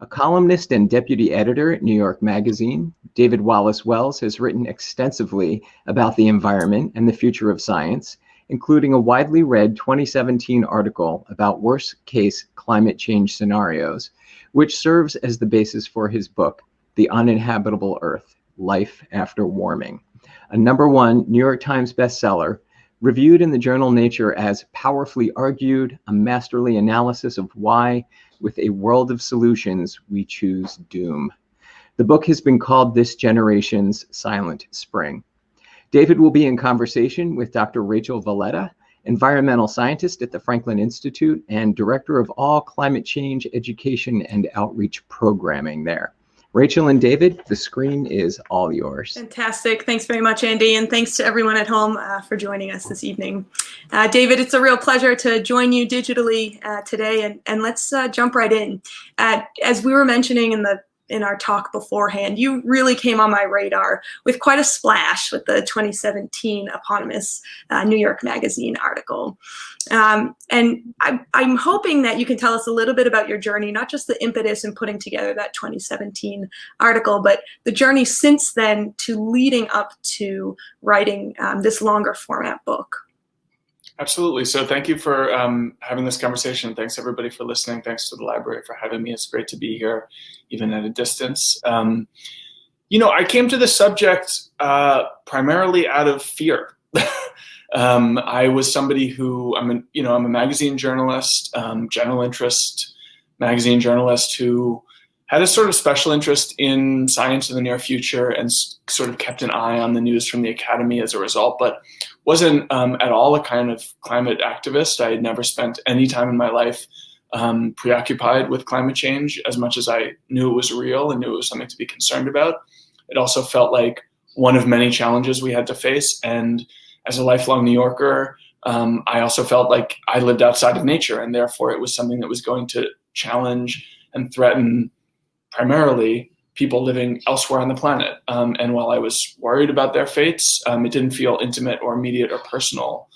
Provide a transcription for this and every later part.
A columnist and deputy editor at New York Magazine, David Wallace-Wells has written extensively about the environment and the future of science, including a widely read 2017 article about worst-case climate change scenarios, which serves as the basis for his book, The Uninhabitable Earth: Life After Warming, a #1 New York Times bestseller, reviewed in the journal Nature as powerfully argued, a masterly analysis of why, with a world of solutions, we choose doom. The book has been called this generation's Silent Spring. David will be in conversation with Dr. Rachel Valletta, environmental scientist at the Franklin Institute and director of all climate change education and outreach programming there. Rachel and David, the screen is all yours. Fantastic. Thanks very much, Andy. And thanks to everyone at home for joining us this evening. David, it's a real pleasure to join you digitally today. And let's jump right in. As we were mentioning in our talk beforehand, you really came on my radar with quite a splash with the 2017 eponymous New York Magazine article. And I'm hoping that you can tell us a little bit about your journey, not just the impetus in putting together that 2017 article, but the journey since then to leading up to writing this longer format book. Absolutely. So thank you for having this conversation. Thanks everybody for listening. Thanks to the library for having me. It's great to be here, even at a distance. I came to this subject primarily out of fear. I was somebody who I'm a magazine journalist, general interest magazine journalist who had a sort of special interest in science in the near future and sort of kept an eye on the news from the academy as a result, but wasn't at all a kind of climate activist. I had never spent any time in my life preoccupied with climate change as much as I knew it was real and knew it was something to be concerned about. It also felt like one of many challenges we had to face. And as a lifelong New Yorker, I also felt like I lived outside of nature, and therefore it was something that was going to challenge and threaten primarily people living elsewhere on the planet. And while I was worried about their fates, it didn't feel intimate or immediate or personal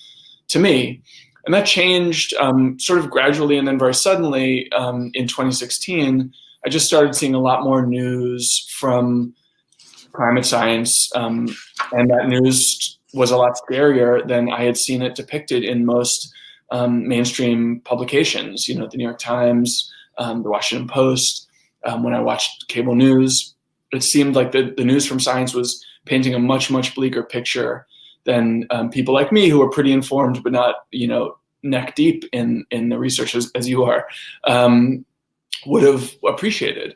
to me. And that changed sort of gradually and then very suddenly in 2016. I just started seeing a lot more news from climate science, and that news was a lot scarier than I had seen it depicted in most mainstream publications, the New York Times, the Washington Post. When I watched cable news, it seemed like the news from science was painting a much, much bleaker picture than people like me who are pretty informed but not, neck deep in the research as you are, would have appreciated.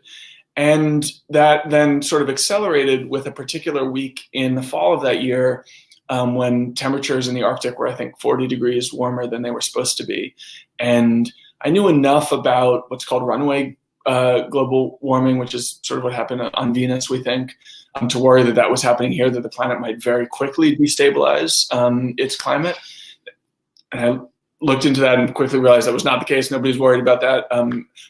And that then sort of accelerated with a particular week in the fall of that year when temperatures in the Arctic were, I think, 40 degrees warmer than they were supposed to be. And I knew enough about what's called runaway global warming, which is sort of what happened on Venus, we think, to worry that was happening here, that the planet might very quickly destabilize its climate. And I looked into that and quickly realized that was not the case. Nobody's worried about that.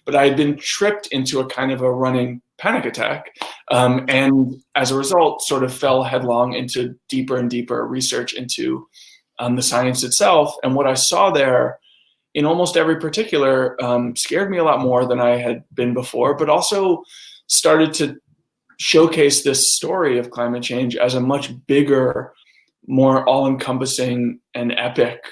But I had been tripped into a kind of a running panic attack. And as a result, sort of fell headlong into deeper and deeper research into the science itself. And what I saw there in almost every particular scared me a lot more than I had been before, but also started to showcase this story of climate change as a much bigger, more all-encompassing and epic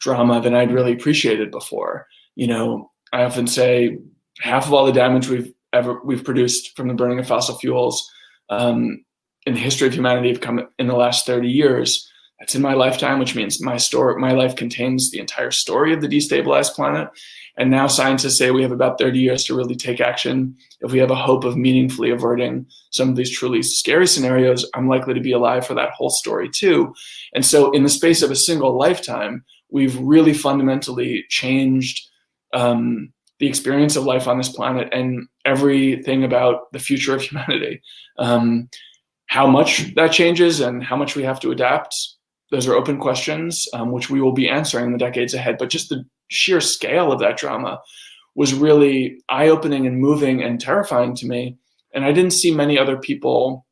drama than I'd really appreciated before. I often say half of all the damage we've produced from the burning of fossil fuels in the history of humanity have come in the last 30 years. That's in my lifetime, which means my life contains the entire story of the destabilized planet. And now scientists say we have about 30 years to really take action. If we have a hope of meaningfully averting some of these truly scary scenarios, I'm likely to be alive for that whole story too. And so in the space of a single lifetime, we've really fundamentally changed the experience of life on this planet and everything about the future of humanity. How much that changes and how much we have to adapt, those are open questions, which we will be answering in the decades ahead. But just the sheer scale of that drama was really eye-opening and moving and terrifying to me. And I didn't see many other people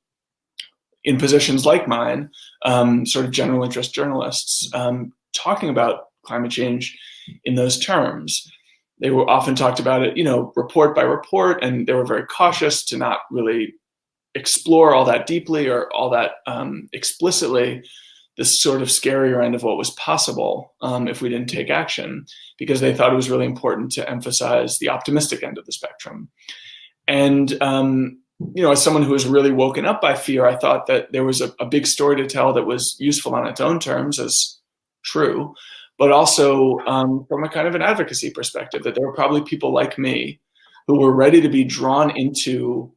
in positions like mine, sort of general interest journalists, talking about climate change in those terms. They were often talked about it, report by report, and they were very cautious to not really explore all that deeply or all that explicitly this sort of scarier end of what was possible if we didn't take action, because they thought it was really important to emphasize the optimistic end of the spectrum. And as someone who was really woken up by fear, I thought that there was a big story to tell that was useful on its own terms as true, but also from a kind of an advocacy perspective, that there were probably people like me who were ready to be drawn into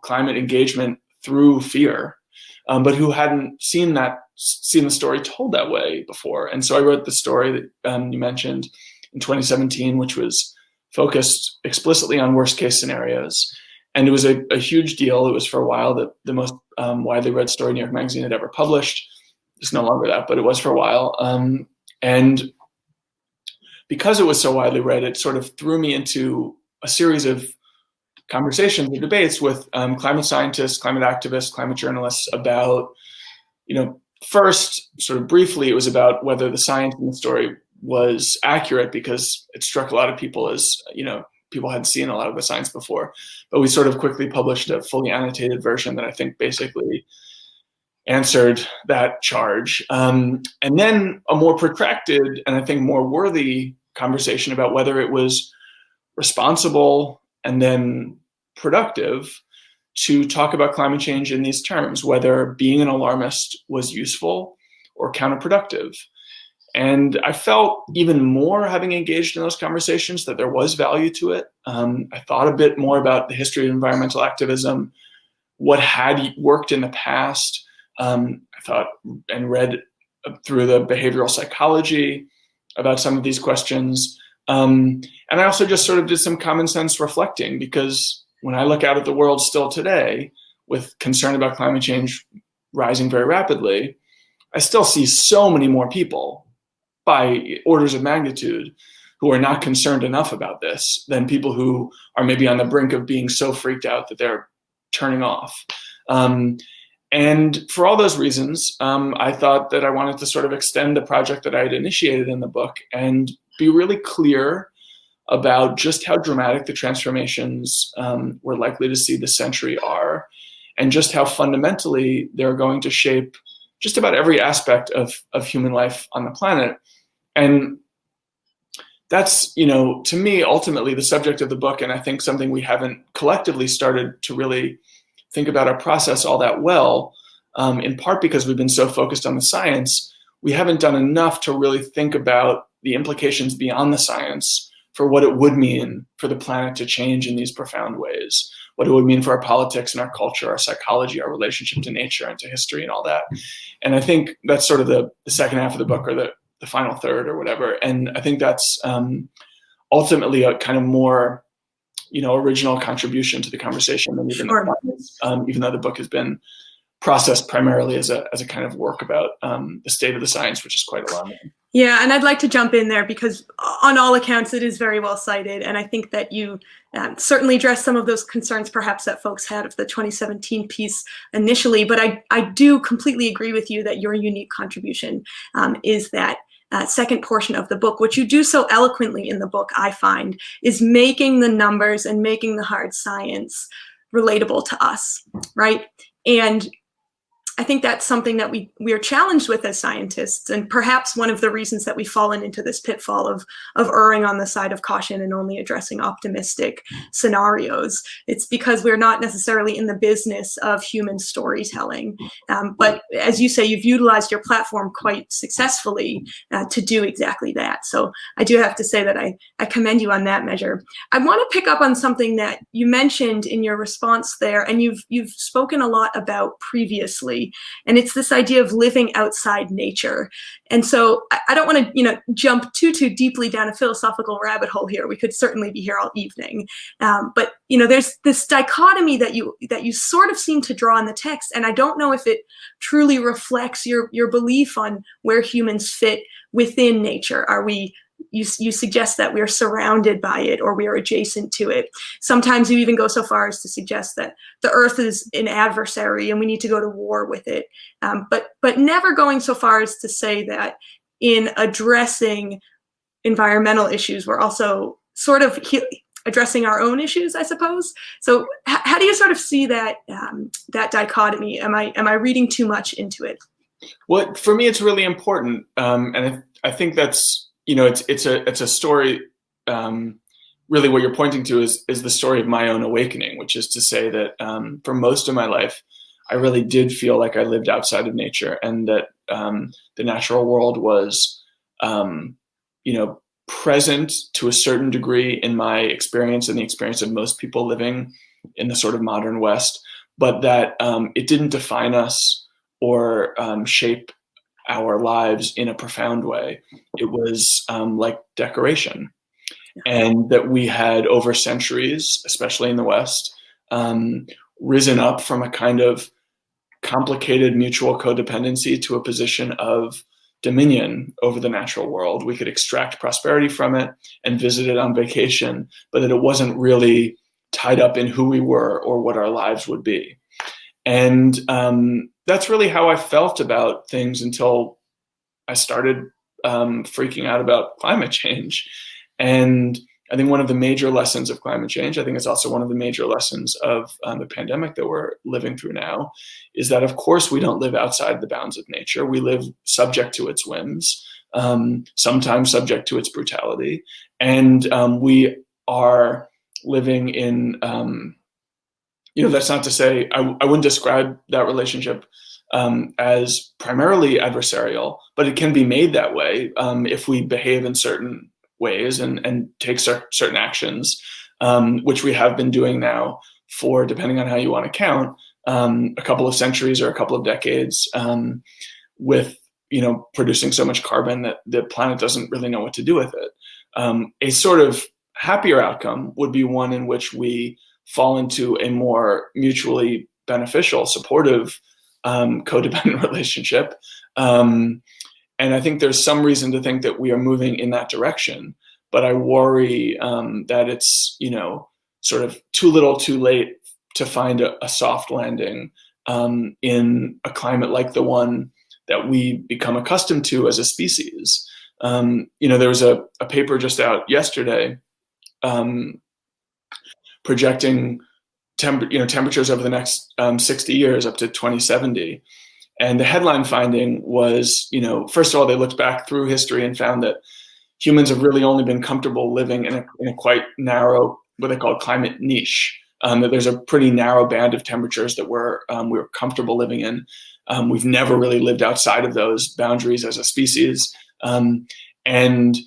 climate engagement through fear, but who hadn't seen the story told that way before. And so I wrote the story that you mentioned in 2017, which was focused explicitly on worst case scenarios. And it was a huge deal. It was for a while the most widely read story New York Magazine had ever published. It's no longer that, but it was for a while. And because it was so widely read, it sort of threw me into a series of conversations and debates with climate scientists, climate activists, climate journalists about, first, sort of briefly, it was about whether the science in the story was accurate, because it struck a lot of people as, people hadn't seen a lot of the science before. But we sort of quickly published a fully annotated version that I think basically answered that charge. And then a more protracted and I think more worthy conversation about whether it was responsible and then productive to talk about climate change in these terms, whether being an alarmist was useful or counterproductive. And I felt even more, having engaged in those conversations, that there was value to it. I thought a bit more about the history of environmental activism, what had worked in the past. I thought and read through the behavioral psychology about some of these questions. And I also just sort of did some common sense reflecting, because when I look out at the world still today with concern about climate change rising very rapidly, I still see so many more people by orders of magnitude who are not concerned enough about this than people who are maybe on the brink of being so freaked out that they're turning off. And for all those reasons, I thought that I wanted to sort of extend the project that I had initiated in the book and be really clear about just how dramatic the transformations we're likely to see this century are, and just how fundamentally they're going to shape just about every aspect of human life on the planet. And that's, to me, ultimately the subject of the book, and I think something we haven't collectively started to really think about our process all that well, in part because we've been so focused on the science. We haven't done enough to really think about the implications beyond the science for what it would mean for the planet to change in these profound ways, what it would mean for our politics and our culture, our psychology, our relationship to nature and to history and all that. And I think that's sort of the second half of the book, or the final third or whatever. And I think that's ultimately a kind of more, original contribution to the conversation than even Sure. Even though the book has been processed primarily as a kind of work about the state of the science, which is quite alarming. Yeah, and I'd like to jump in there because on all accounts, it is very well cited. And I think that you certainly addressed some of those concerns perhaps that folks had of the 2017 piece initially. But I do completely agree with you that your unique contribution is that second portion of the book. What you do so eloquently in the book, I find, is making the numbers and making the hard science relatable to us, right? And I think that's something that we are challenged with as scientists, and perhaps one of the reasons that we've fallen into this pitfall of erring on the side of caution and only addressing optimistic scenarios. It's because we're not necessarily in the business of human storytelling. But as you say, you've utilized your platform quite successfully to do exactly that. So I do have to say that I commend you on that measure. I want to pick up on something that you mentioned in your response there, and you've spoken a lot about previously. And it's this idea of living outside nature. And so I don't want to, jump too deeply down a philosophical rabbit hole here. We could certainly be here all evening. But there's this dichotomy that you sort of seem to draw in the text. And I don't know if it truly reflects your belief on where humans fit within nature. Are we You suggest that we're surrounded by it or we are adjacent to it. Sometimes you even go so far as to suggest that the earth is an adversary and we need to go to war with it. But never going so far as to say that in addressing environmental issues, we're also sort of addressing our own issues, I suppose. So how do you sort of see that that dichotomy? Am I reading too much into it? Well, for me, it's really important, and I think that's, you know, it's a story. Really, what you're pointing to is the story of my own awakening, which is to say that for most of my life, I really did feel like I lived outside of nature, and that the natural world was, you know, present to a certain degree in my experience and the experience of most people living in the sort of modern West, but that it didn't define us or shape our lives in a profound way. It was like decoration. And that we had over centuries, especially in the West, risen up from a kind of complicated mutual codependency to a position of dominion over the natural world. We could extract prosperity from it and visit it on vacation, but that it wasn't really tied up in who we were or what our lives would be. And that's really how I felt about things until I started freaking out about climate change. And I think one of the major lessons of climate change, I think it's also one of the major lessons of the pandemic that we're living through now, is that, of course, we don't live outside the bounds of nature. We live subject to its whims, sometimes subject to its brutality. And we are living in, you know, that's not to say, I wouldn't describe that relationship as primarily adversarial, but it can be made that way if we behave in certain ways and take certain actions, which we have been doing now for, depending on how you want to count, a couple of centuries or a couple of decades, with, you know, producing so much carbon that the planet doesn't really know what to do with it. A sort of happier outcome would be one in which we fall into a more mutually beneficial, supportive, codependent relationship. And I think there's some reason to think that we are moving in that direction, but I worry that it's, you know, sort of too little too late to find a soft landing in a climate like the one that we become accustomed to as a species. You know, there was a paper just out yesterday projecting temperatures over the next 60 years up to 2070. And the headline finding was, you know, first of all, they looked back through history and found that humans have really only been comfortable living in a quite narrow, what they call climate niche. That there's a pretty narrow band of temperatures that we're comfortable living in. We've never really lived outside of those boundaries as a species. And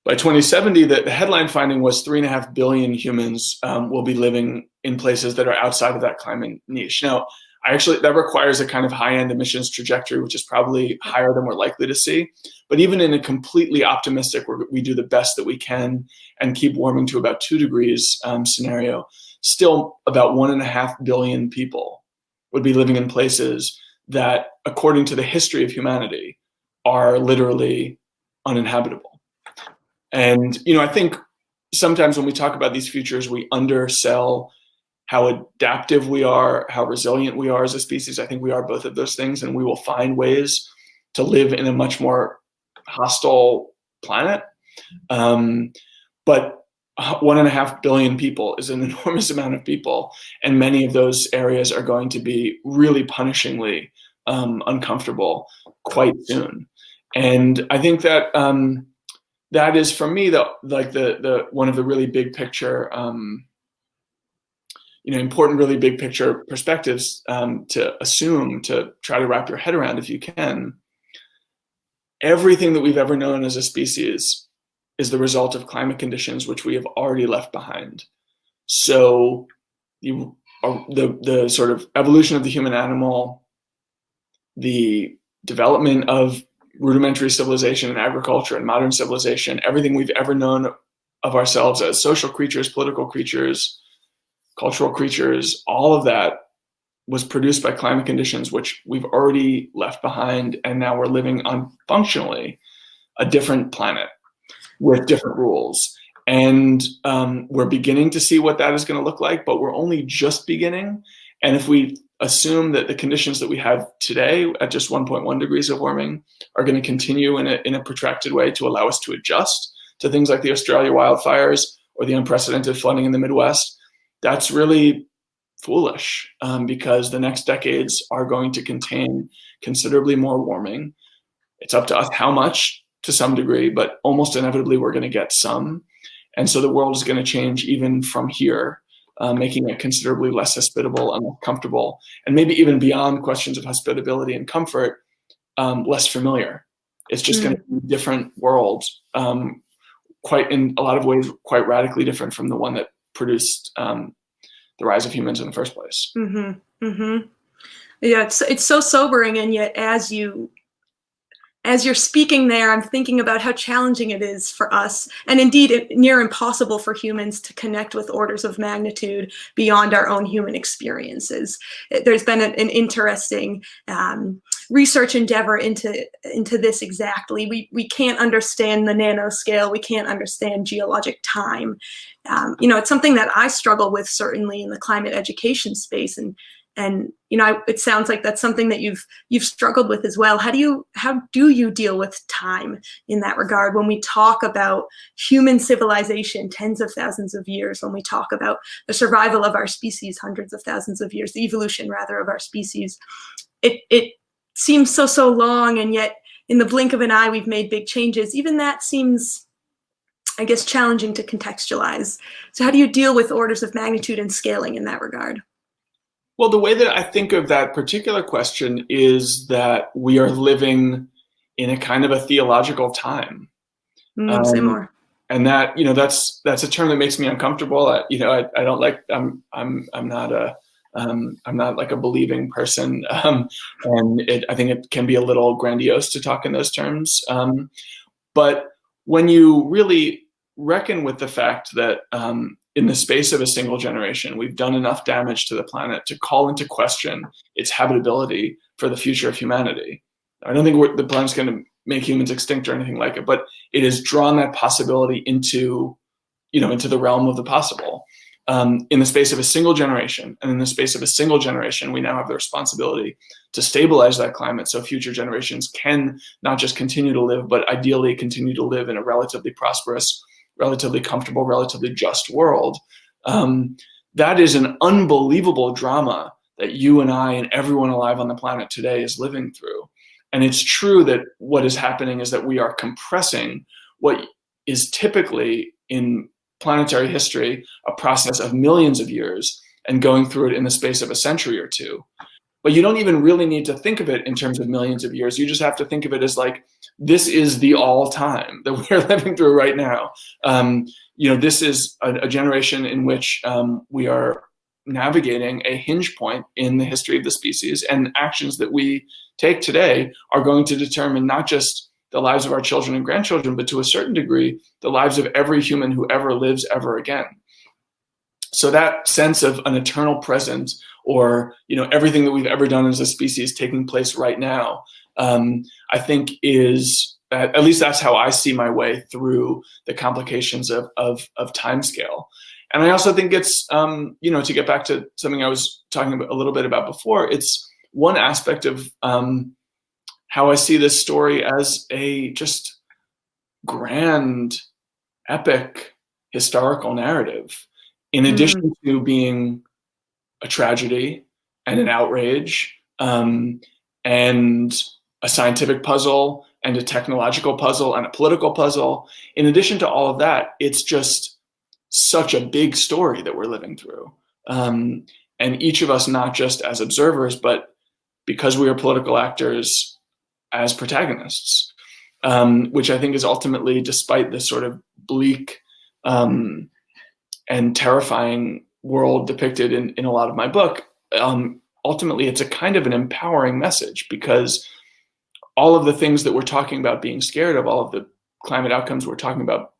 by 2070, the headline finding was 3.5 billion humans will be living in places that are outside of that climate niche. Now, that requires a kind of high-end emissions trajectory, which is probably higher than we're likely to see. But even in a completely optimistic, we do the best that we can and keep warming to about 2 degrees scenario, still about 1.5 billion people would be living in places that, according to the history of humanity, are literally uninhabitable. And, you know, I think sometimes when we talk about these futures, we undersell how adaptive we are, how resilient we are as a species. I think we are both of those things, and we will find ways to live in a much more hostile planet. But 1.5 billion people is an enormous amount of people, and many of those areas are going to be really punishingly uncomfortable quite soon. And I think that that is, for me, the one of the really big picture, important, really big picture perspectives to assume, to try to wrap your head around if you can. Everything that we've ever known as a species is the result of climate conditions which we have already left behind. So the sort of evolution of the human animal, the development of rudimentary civilization and agriculture and modern civilization, everything we've ever known of ourselves as social creatures, political creatures, cultural creatures, all of that was produced by climate conditions which we've already left behind, and now we're living on functionally a different planet with different rules. And we're beginning to see what that is going to look like, but we're only just beginning. And if we assume that the conditions that we have today at just 1.1 degrees of warming are going to continue in a protracted way to allow us to adjust to things like the Australia wildfires or the unprecedented flooding in the Midwest, that's really foolish, because the next decades are going to contain considerably more warming. It's up to us how much, to some degree, but almost inevitably we're going to get some. And so the world is going to change even from here, making it considerably less hospitable and more comfortable, and maybe even beyond questions of hospitability and comfort, less familiar. It's just going to be a different world, quite in a lot of ways, quite radically different from the one that produced the rise of humans in the first place. Yeah, it's so sobering, and yet as you're speaking there, I'm thinking about how challenging it is for us, and indeed near impossible for humans, to connect with orders of magnitude beyond our own human experiences. There's been an interesting research endeavor into this exactly. We can't understand the nanoscale. We can't understand geologic time. It's something that I struggle with, certainly in the climate education space, and it sounds like that's something that you've struggled with as well. How do you deal with time in that regard when we talk about human civilization, tens of thousands of years, when we talk about the survival of our species, hundreds of thousands of years, the evolution rather of our species? It seems so long, and yet in the blink of an eye we've made big changes. Even that seems, I guess, challenging to contextualize. So how do you deal with orders of magnitude and scaling in that regard? Well, the way that I think of that particular question is that we are living in a kind of a theological time. Say more. And that, that's a term that makes me uncomfortable. I don't like. I'm not like a believing person, and I think it can be a little grandiose to talk in those terms. But when you really reckon with the fact that in the space of a single generation, we've done enough damage to the planet to call into question its habitability for the future of humanity. I don't think the planet's going to make humans extinct or anything like it, but it has drawn that possibility into the realm of the possible. In the space of a single generation, and in the space of a single generation, we now have the responsibility to stabilize that climate so future generations can not just continue to live, but ideally continue to live in a relatively prosperous, relatively comfortable, relatively just world. That is an unbelievable drama that you and I and everyone alive on the planet today is living through. And it's true that what is happening is that we are compressing what is typically in planetary history a process of millions of years and going through it in the space of a century or two. But you don't even really need to think of it in terms of millions of years. You just have to think of it as like, this is the all time that we're living through right now. This is a generation in which we are navigating a hinge point in the history of the species, and actions that we take today are going to determine not just the lives of our children and grandchildren, but to a certain degree, the lives of every human who ever lives ever again. So that sense of an eternal present, or everything that we've ever done as a species taking place right now, I think is, at least that's how I see my way through the complications of timescale. And I also think it's, to get back to something I was talking about a little bit about before, it's one aspect of how I see this story as a just grand, epic, historical narrative, in addition to being a tragedy and an outrage, and a scientific puzzle and a technological puzzle and a political puzzle. In addition to all of that, it's just such a big story that we're living through. And each of us, not just as observers, but because we are political actors, as protagonists, which I think is ultimately, despite this sort of bleak and terrifying world depicted in a lot of my book, ultimately it's a kind of an empowering message, because all of the things that we're talking about being scared of, all of the climate outcomes we're talking about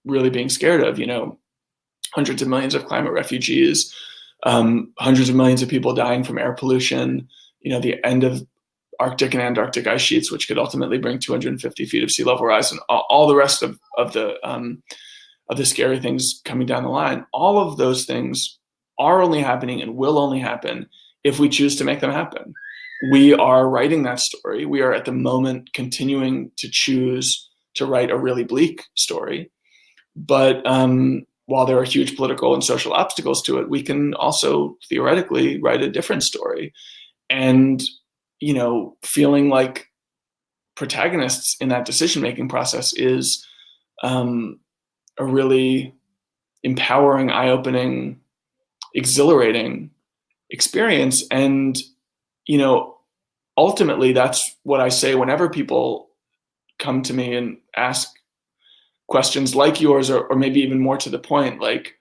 really being scared of, hundreds of millions of climate refugees, hundreds of millions of people dying from air pollution, the end of Arctic and Antarctic ice sheets, which could ultimately bring 250 feet of sea level rise, and all the rest of the scary things coming down the line. All of those things are only happening and will only happen if we choose to make them happen. We are writing that story. We are at the moment continuing to choose to write a really bleak story. But while there are huge political and social obstacles to it, we can also theoretically write a different story. And, feeling like protagonists in that decision-making process is a really empowering, eye-opening, exhilarating experience. And, ultimately, that's what I say whenever people come to me and ask questions like yours, or maybe even more to the point, like,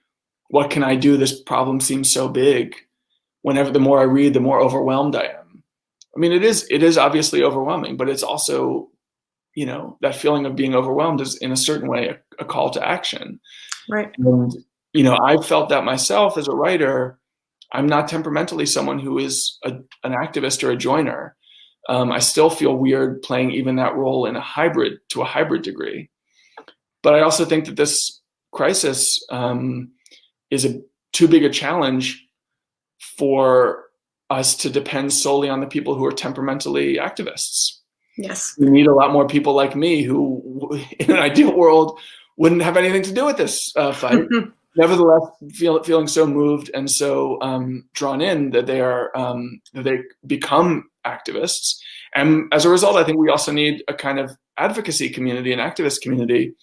what can I do? This problem seems so big. Whenever the more I read, the more overwhelmed I am. I mean, it is obviously overwhelming, but it's also, that feeling of being overwhelmed is in a certain way a call to action. Right. And, I've felt that myself as a writer. I'm not temperamentally someone who is an activist or a joiner. I still feel weird playing even that role to a hybrid degree. But I also think that this crisis is too big a challenge for us to depend solely on the people who are temperamentally activists. Yes. We need a lot more people like me who, in an ideal world, wouldn't have anything to do with this fight. Nevertheless, feeling so moved and so drawn in that they become activists. And as a result, I think we also need a kind of advocacy community, an activist community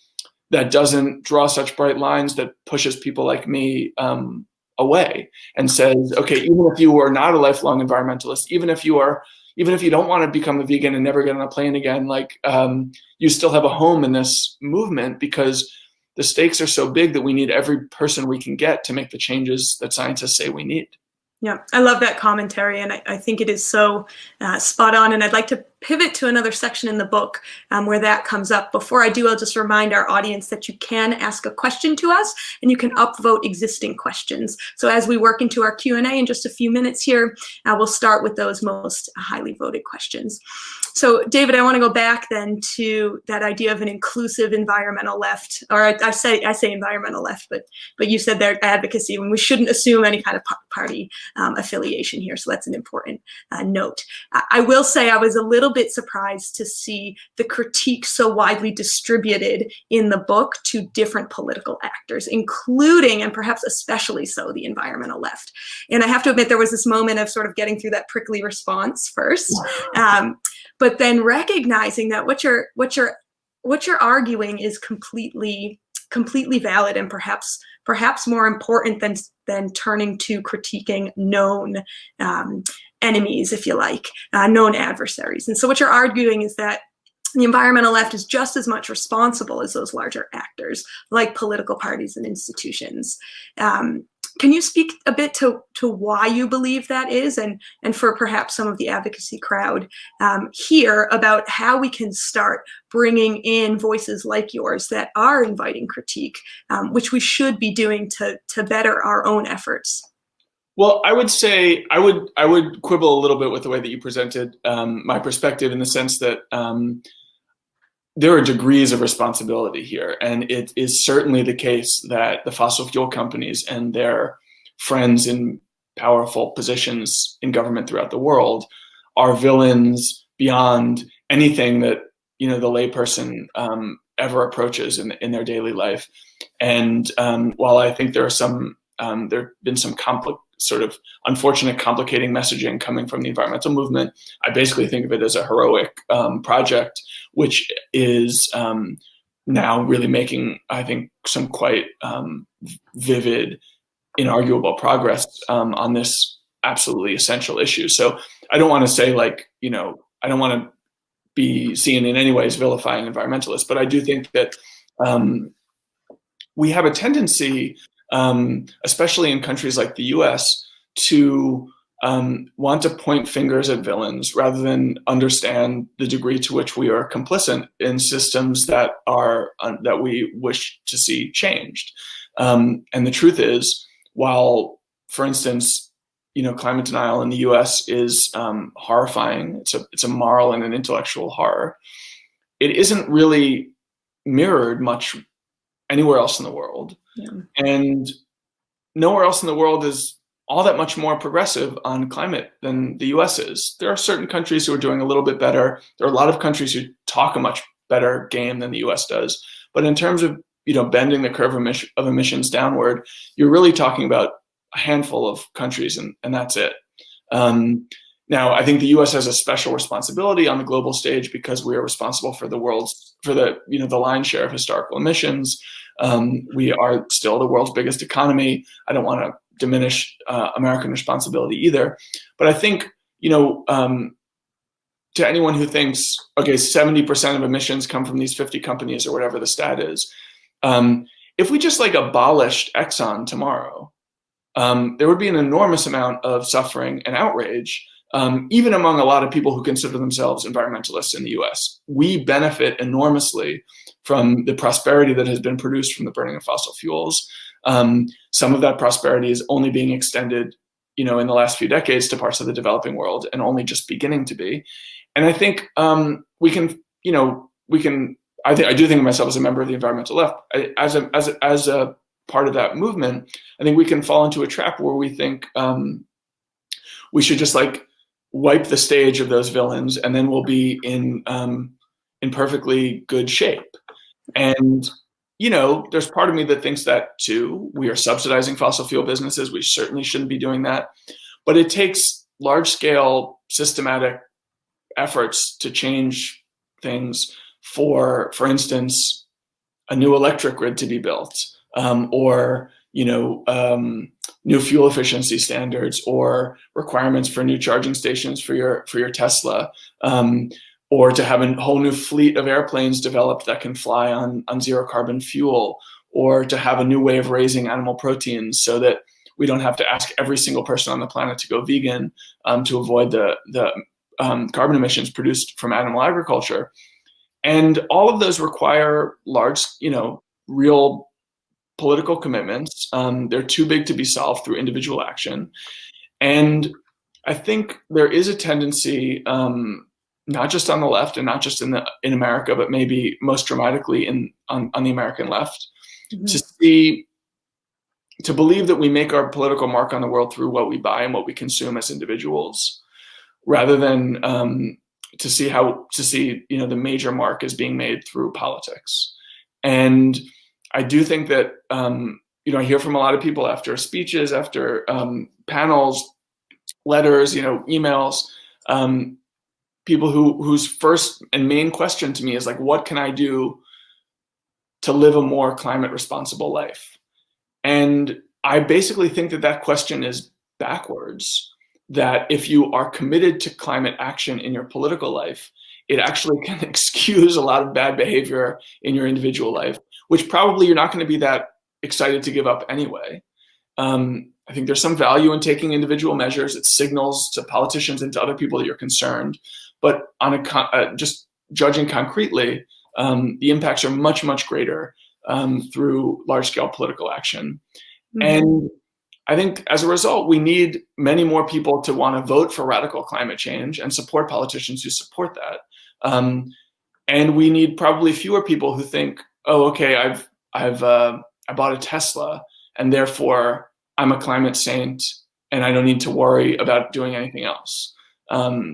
that doesn't draw such bright lines, that pushes people like me away and says, okay, even if you are not a lifelong environmentalist, even if you don't want to become a vegan and never get on a plane again, like you still have a home in this movement, because the stakes are so big that we need every person we can get to make the changes that scientists say we need. Yeah, I love that commentary, and I think it is so spot on. And I'd like to pivot to another section in the book where that comes up. Before I do, I'll just remind our audience that you can ask a question to us, and you can upvote existing questions. So as we work into our Q&A in just a few minutes here, we'll start with those most highly voted questions. So David, I want to go back then to that idea of an inclusive environmental left, or I say environmental left, but you said their advocacy, when we shouldn't assume any kind of party affiliation here. So that's an important note. I will say I was a little bit surprised to see the critique so widely distributed in the book to different political actors, including, and perhaps especially so, the environmental left. And I have to admit, there was this moment of sort of getting through that prickly response first. But then recognizing that what you're arguing is completely valid, and perhaps more important than turning to critiquing known enemies, if you like, known adversaries. And so what you're arguing is that the environmental left is just as much responsible as those larger actors, like political parties and institutions. Can you speak a bit to why you believe that is, and for perhaps some of the advocacy crowd here, about how we can start bringing in voices like yours that are inviting critique, which we should be doing to better our own efforts? Well, I would say I would quibble a little bit with the way that you presented my perspective, in the sense that there are degrees of responsibility here, and it is certainly the case that the fossil fuel companies and their friends in powerful positions in government throughout the world are villains beyond anything that the layperson ever approaches in their daily life. And while I think there have been some sort of unfortunate complicating messaging coming from the environmental movement, I basically think of it as a heroic project, which is now really making, I think, some quite vivid, inarguable progress on this absolutely essential issue. So I don't want to say, like, I don't want to be seen in any ways vilifying environmentalists, but I do think that we have a tendency, especially in countries like the US, to want to point fingers at villains rather than understand the degree to which we are complicit in systems that we wish to see changed. And the truth is, while, for instance, climate denial in the US is horrifying, it's a moral and an intellectual horror, it isn't really mirrored much anywhere else in the world. Yeah. And nowhere else in the world is all that much more progressive on climate than the US is. There are certain countries who are doing a little bit better. There are a lot of countries who talk a much better game than the US does. But in terms of bending the curve of emissions downward, you're really talking about a handful of countries, and that's it. Now, I think the U.S. has a special responsibility on the global stage because we are responsible for the lion's share of historical emissions. We are still the world's biggest economy. I don't want to diminish American responsibility either, but I think to anyone who thinks, okay, 70% of emissions come from these 50 companies or whatever the stat is, if we just abolished Exxon tomorrow, there would be an enormous amount of suffering and outrage, even among a lot of people who consider themselves environmentalists in the US. We benefit enormously from the prosperity that has been produced from the burning of fossil fuels. Some of that prosperity is only being extended, in the last few decades to parts of the developing world, and only just beginning to be. And I think I do think of myself as a member of the environmental left. As a part of that movement, I think we can fall into a trap where we think we should just wipe the stage of those villains, and then we'll be in perfectly good shape. And there's part of me that thinks that too. We are subsidizing fossil fuel businesses. We certainly shouldn't be doing that. But it takes large-scale, systematic efforts to change things. For instance, a new electric grid to be built, or new fuel efficiency standards, or requirements for new charging stations for your Tesla, or to have a whole new fleet of airplanes developed that can fly on zero carbon fuel, or to have a new way of raising animal proteins so that we don't have to ask every single person on the planet to go vegan to avoid the carbon emissions produced from animal agriculture. And all of those require large, real political commitments. They're too big to be solved through individual action. And I think there is a tendency, not just on the left and not just in America, but maybe most dramatically on the American left, mm-hmm. to believe that we make our political mark on the world through what we buy and what we consume as individuals, rather than to see the major mark is being made through politics. And I do think that I hear from a lot of people after speeches, after panels, letters, emails, people whose first and main question to me is what can I do to live a more climate responsible life? And I basically think that question is backwards. That if you are committed to climate action in your political life, it actually can excuse a lot of bad behavior in your individual life, which probably you're not going to be that excited to give up anyway. I think there's some value in taking individual measures. It signals to politicians and to other people that you're concerned. But on just judging concretely, the impacts are much, much greater through large-scale political action. Mm-hmm. And I think as a result, we need many more people to want to vote for radical climate change and support politicians who support that. And we need probably fewer people who think, oh, okay, I bought a Tesla and therefore I'm a climate saint and I don't need to worry about doing anything else.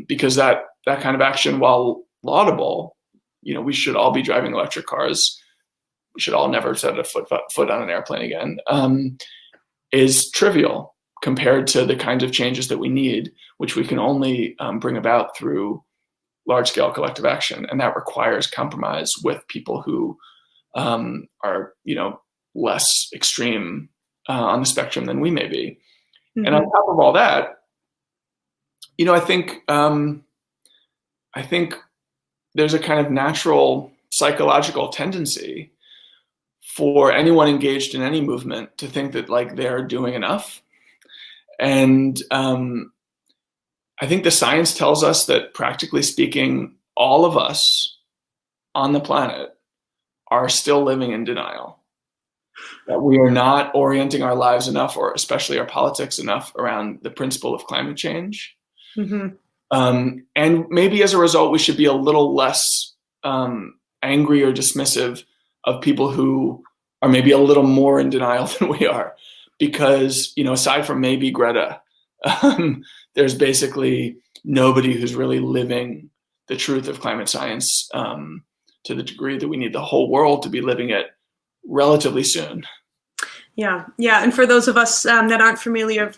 Because that kind of action, while laudable, we should all be driving electric cars. We should all never set a foot on an airplane again. Is trivial compared to the kinds of changes that we need, which we can only bring about through large-scale collective action. And that requires compromise with people who are, less extreme on the spectrum than we may be. Mm-hmm. And on top of all that, I think there's a kind of natural psychological tendency for anyone engaged in any movement to think that they're doing enough. And I think the science tells us that, practically speaking, all of us on the planet are still living in denial. That we are not orienting our lives enough, or especially our politics enough, around the principle of climate change. Mm-hmm. And maybe as a result, we should be a little less angry or dismissive of people who are maybe a little more in denial than we are, because, aside from maybe Greta, there's basically nobody who's really living the truth of climate science to the degree that we need the whole world to be living it relatively soon. Yeah, yeah. And for those of us that aren't familiar,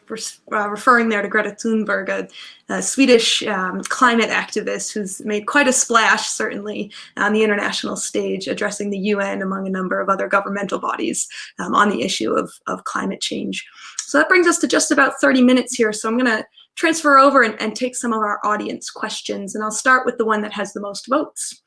referring there to Greta Thunberg, a Swedish climate activist who's made quite a splash, certainly on the international stage, addressing the UN among a number of other governmental bodies on the issue of climate change. So that brings us to just about 30 minutes here. So I'm going to transfer over and take some of our audience questions. And I'll start with the one that has the most votes.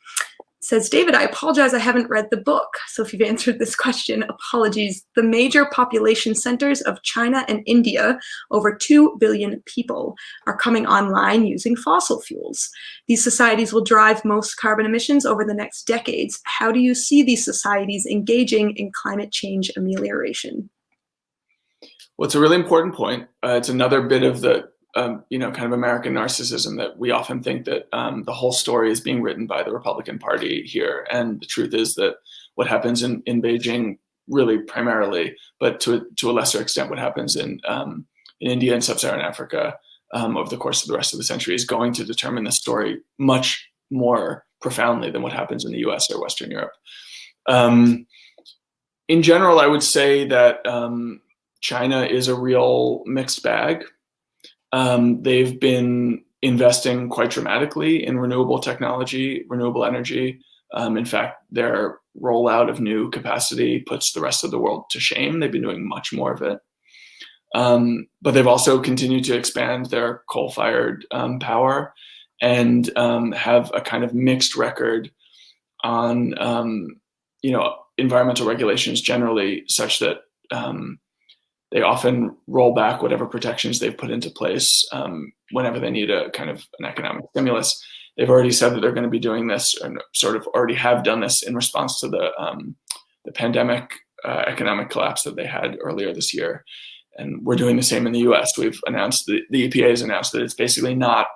Says, David, I apologize, I haven't read the book. So if you've answered this question, apologies. The major population centers of China and India, over 2 billion people, are coming online using fossil fuels. These societies will drive most carbon emissions over the next decades. How do you see these societies engaging in climate change amelioration? Well, it's a really important point. It's another bit of the kind of American narcissism that we often think that the whole story is being written by the Republican Party here. And the truth is that what happens in Beijing, really primarily, but to a lesser extent, what happens in India and sub-Saharan Africa over the course of the rest of the century is going to determine the story much more profoundly than what happens in the US or Western Europe. In general, I would say that China is a real mixed bag. They've been investing quite dramatically in renewable technology, renewable energy. In fact, their rollout of new capacity puts the rest of the world to shame. They've been doing much more of it. But they've also continued to expand their coal-fired power and have a kind of mixed record on environmental regulations generally, such that they often roll back whatever protections they've put into place whenever they need a kind of an economic stimulus. They've already said that they're going to be doing this, and sort of already have done this in response to the pandemic economic collapse that they had earlier this year. And we're doing the same in the US. We've announced, the EPA has announced that it's basically not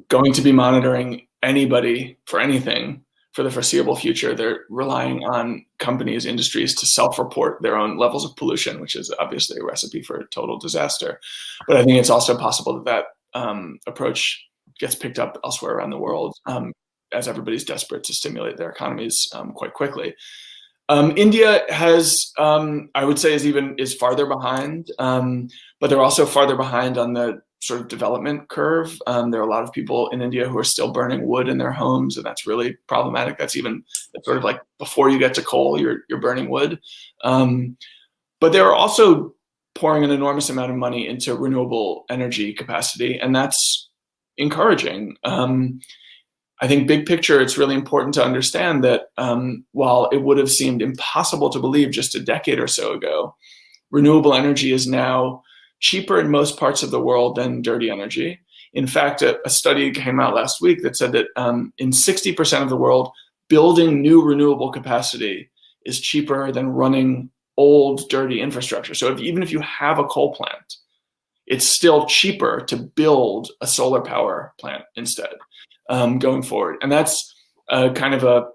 going to be monitoring anybody for anything for the foreseeable future. They're relying on companies, industries to self-report their own levels of pollution, which is obviously a recipe for total disaster. But I think it's also possible that approach gets picked up elsewhere around the world as everybody's desperate to stimulate their economies quite quickly. India has, I would say, is farther behind, but they're also farther behind on the sort of development curve. There are a lot of people in India who are still burning wood in their homes, and that's really problematic. That's sort of like before you get to coal, you're burning wood. But they're also pouring an enormous amount of money into renewable energy capacity, and that's encouraging. I think big picture, it's really important to understand that while it would have seemed impossible to believe just a decade or so ago, renewable energy is now cheaper in most parts of the world than dirty energy. In fact, a study came out last week that said that in 60% of the world, building new renewable capacity is cheaper than running old, dirty infrastructure. So even if you have a coal plant, it's still cheaper to build a solar power plant instead going forward. And that's kind of a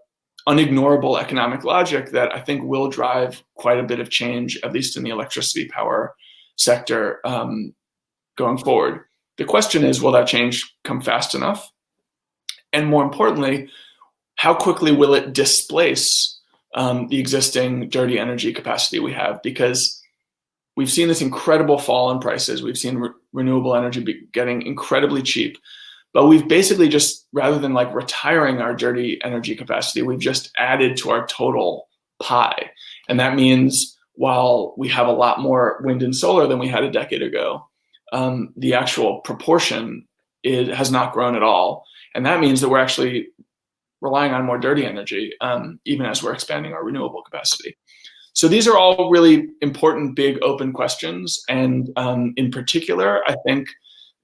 unignorable economic logic that I think will drive quite a bit of change, at least in the electricity power sector going forward. The question is, will that change come fast enough? And more importantly, how quickly will it displace the existing dirty energy capacity we have? Because we've seen this incredible fall in prices. We've seen renewable energy getting incredibly cheap. But we've basically just, rather than like retiring our dirty energy capacity, we've just added to our total pie. And that means while we have a lot more wind and solar than we had a decade ago, the actual proportion has not grown at all. And that means that we're actually relying on more dirty energy, even as we're expanding our renewable capacity. So these are all really important, big, open questions. And in particular, I think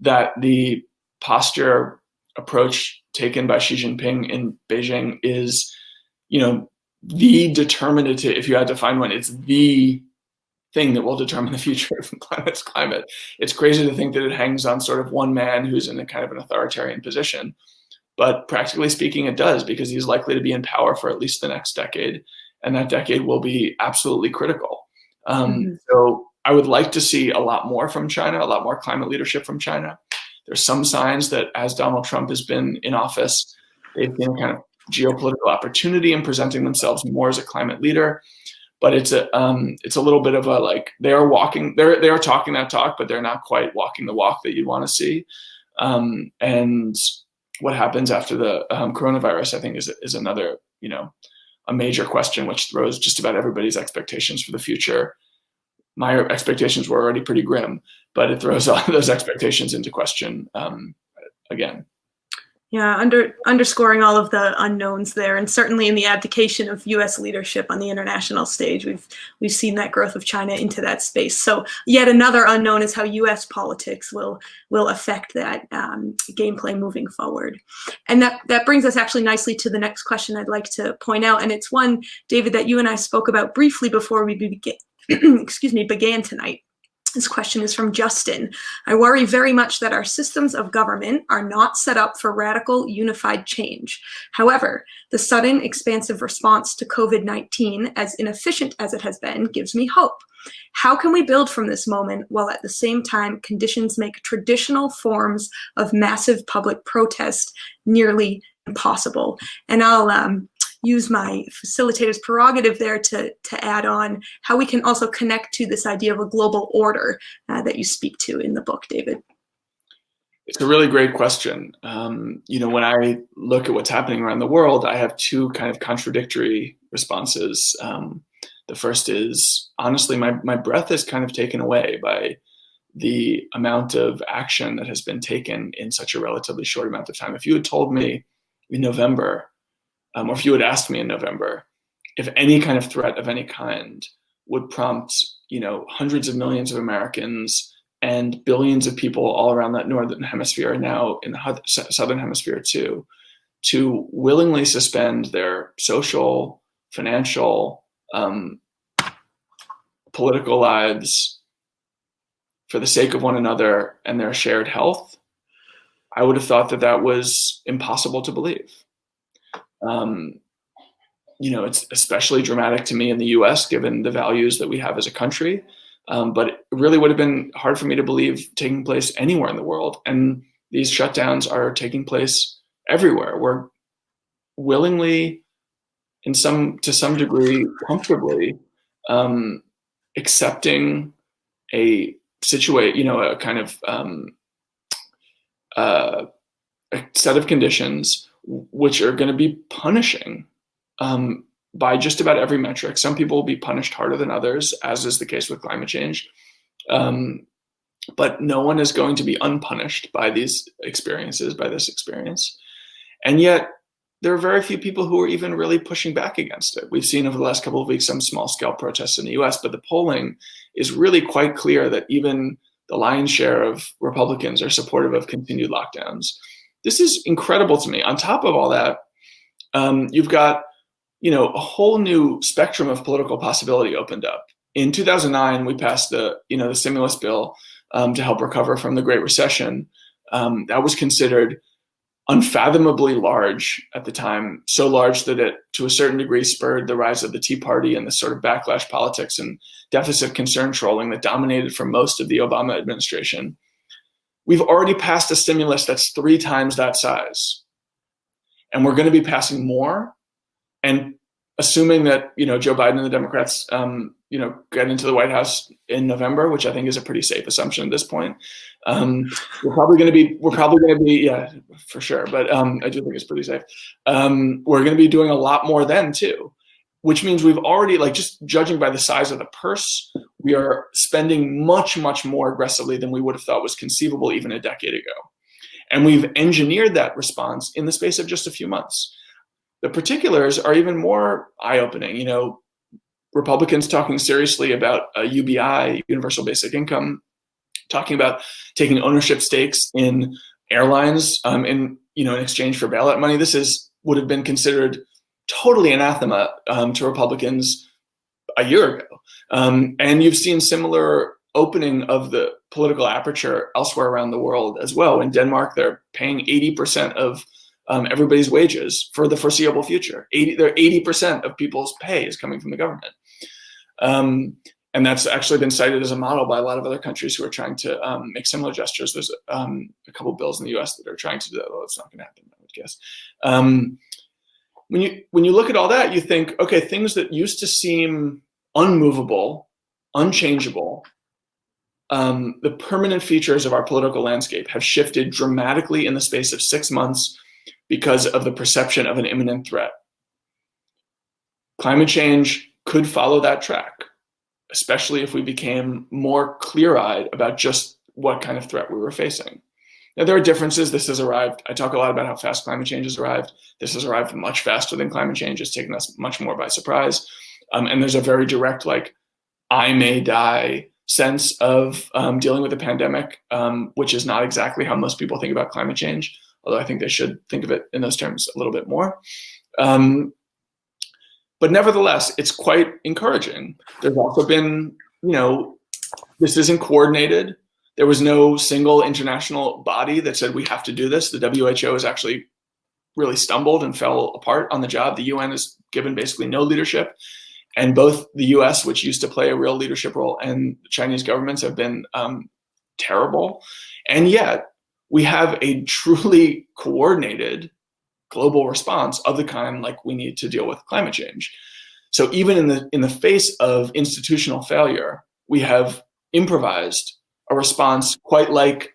that the posture approach taken by Xi Jinping in Beijing is, the determinative, if you had to find one, it's the thing that will determine the future of the planet's climate. It's crazy to think that it hangs on sort of one man who's in a kind of an authoritarian position. But practically speaking, it does, because he's likely to be in power for at least the next decade. And that decade will be absolutely critical. So I would like to see a lot more from China, a lot more climate leadership from China. There's some signs that as Donald Trump has been in office, they've been kind of geopolitical opportunity in presenting themselves more as a climate leader. But it's a little bit of a, like, they are talking that talk, but they're not quite walking the walk that you want to see. And what happens after the coronavirus, I think, is another, a major question, which throws just about everybody's expectations for the future. My expectations were already pretty grim, but it throws all those expectations into question again. Yeah, underscoring all of the unknowns there, and certainly in the abdication of U.S. leadership on the international stage, we've seen that growth of China into that space. So yet another unknown is how U.S. politics will affect that gameplay moving forward. And that brings us actually nicely to the next question I'd like to point out, and it's one, David, that you and I spoke about briefly before we began tonight. This question is from Justin. I worry very much that our systems of government are not set up for radical, unified change. However, the sudden, expansive response to COVID-19, as inefficient as it has been, gives me hope. How can we build from this moment while at the same time conditions make traditional forms of massive public protest nearly impossible? And I'll use my facilitator's prerogative there to add on how we can also connect to this idea of a global order that you speak to in the book, David. It's a really great question. When I look at what's happening around the world, I have two kind of contradictory responses. The first is, honestly, my breath is kind of taken away by the amount of action that has been taken in such a relatively short amount of time. If you had told me in November, or if you had asked me in November, if any kind of threat of any kind would prompt, hundreds of millions of Americans and billions of people all around that northern hemisphere, and now in the southern hemisphere too, to willingly suspend their social, financial, political lives for the sake of one another and their shared health, I would have thought that was impossible to believe. It's especially dramatic to me in the US, given the values that we have as a country. But it really would have been hard for me to believe taking place anywhere in the world. And these shutdowns are taking place everywhere. We're willingly, to some degree, comfortably accepting a situation, a kind of a set of conditions which are going to be punishing by just about every metric. Some people will be punished harder than others, as is the case with climate change. But no one is going to be unpunished by these experiences, by this experience. And yet there are very few people who are even really pushing back against it. We've seen over the last couple of weeks some small scale protests in the US, but the polling is really quite clear that even the lion's share of Republicans are supportive of continued lockdowns. This is incredible to me. On top of all that, you've got a whole new spectrum of political possibility opened up. In 2009, we passed the stimulus bill to help recover from the Great Recession. That was considered unfathomably large at the time, so large that it, to a certain degree, spurred the rise of the Tea Party and the sort of backlash politics and deficit concern trolling that dominated for most of the Obama administration. We've already passed a stimulus that's 3 times that size. And we're going to be passing more. And assuming that, Joe Biden and the Democrats, get into the White House in November, which I think is a pretty safe assumption at this point. We're probably going to be, yeah, for sure. But I do think it's pretty safe. We're going to be doing a lot more then too, which means we've already, just judging by the size of the purse, we are spending much, much more aggressively than we would have thought was conceivable even a decade ago. And we've engineered that response in the space of just a few months. The particulars are even more eye-opening. Republicans talking seriously about a UBI, universal basic income, talking about taking ownership stakes in airlines in exchange for bailout money. This would have been considered totally anathema to Republicans a year ago. And you've seen similar opening of the political aperture elsewhere around the world as well. In Denmark, they're paying 80% of everybody's wages for the foreseeable future. 80% of people's pay is coming from the government. And that's actually been cited as a model by a lot of other countries who are trying to make similar gestures. There's a couple bills in the US that are trying to do that, although it's not going to happen, I would guess. when you look at all that, you think, okay, things that used to seem unmovable, unchangeable, the permanent features of our political landscape have shifted dramatically in the space of 6 months because of the perception of an imminent threat. Climate change could follow that track, especially if we became more clear-eyed about just what kind of threat we were facing. Now, there are differences. This has arrived. I talk a lot about how fast climate change has arrived. This has arrived much faster than climate change. It's taken us much more by surprise. And there's a very direct, like, I may die sense of dealing with the pandemic, which is not exactly how most people think about climate change, although I think they should think of it in those terms a little bit more. But nevertheless, it's quite encouraging. There's also been, this isn't coordinated. There was no single international body that said we have to do this. The WHO has actually really stumbled and fell apart on the job. The UN has given basically no leadership. And both the US, which used to play a real leadership role, and the Chinese governments have been terrible. And yet we have a truly coordinated global response of the kind like we need to deal with climate change. So even in the face of institutional failure, we have improvised a response quite like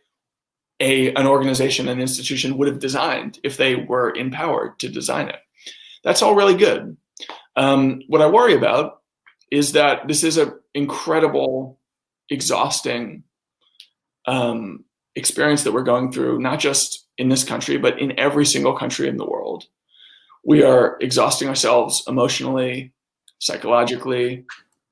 an organization, an institution would have designed if they were empowered to design it. That's all really good. What I worry about is that this is an incredible, exhausting experience that we're going through, not just in this country, but in every single country in the world. We are exhausting ourselves emotionally, psychologically.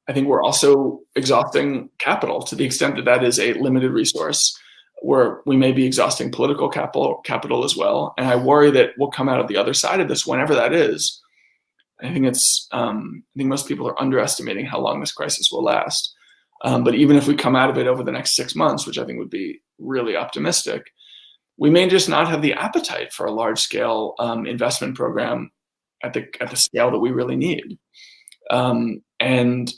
I think we're also exhausting capital to the extent that that is a limited resource, where we may be exhausting political capital as well. And I worry that we'll come out of the other side of this, whenever that is. I think most people are underestimating how long this crisis will last. But even if we come out of it over the next 6 months, which I think would be really optimistic, we may just not have the appetite for a large-scale investment program at the scale that we really need. And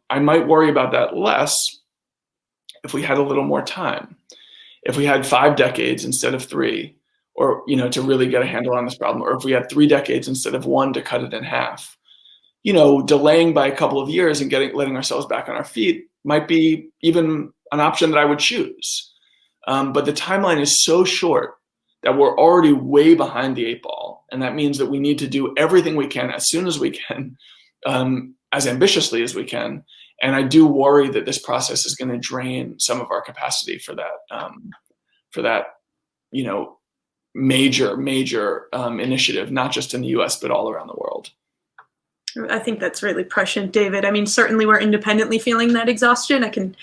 I might worry about that less if we had a little more time, if we had 5 decades instead of 3, or, to really get a handle on this problem, or if we had 3 decades instead of 1 to cut it in half. Delaying by a couple of years and letting ourselves back on our feet might be even an option that I would choose. But the timeline is so short that we're already way behind the 8 ball. And that means that we need to do everything we can as soon as we can, as ambitiously as we can. And I do worry that this process is going to drain some of our capacity for that, major initiative, not just in the US, but all around the world. I think that's really prescient, David. I mean, certainly we're independently feeling that exhaustion. I can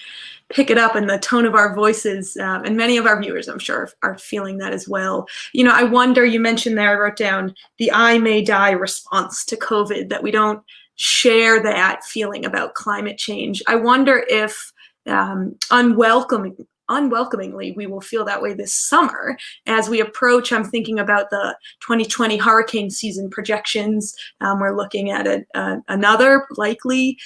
pick it up in the tone of our voices, and many of our viewers, I'm sure, are feeling that as well. I wonder, you mentioned there, I wrote down the I may die response to COVID, that we don't share that feeling about climate change. I wonder if unwelcomingly we will feel that way this summer as we approach. I'm thinking about the 2020 hurricane season projections. We're looking at another likely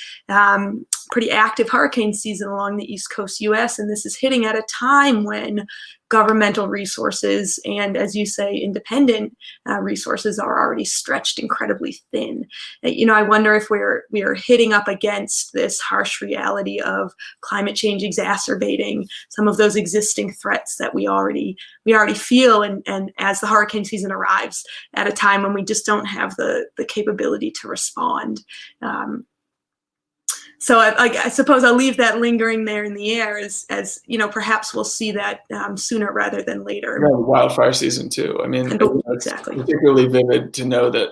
pretty active hurricane season along the East Coast US, and this is hitting at a time when governmental resources and, as you say, independent resources are already stretched incredibly thin. I wonder if we are hitting up against this harsh reality of climate change exacerbating some of those existing threats that we already feel, and as the hurricane season arrives at a time when we just don't have the capability to respond. So I suppose I'll leave that lingering there in the air as perhaps we'll see that sooner rather than later. Yeah, wildfire season too. I mean, exactly. It's particularly vivid to know that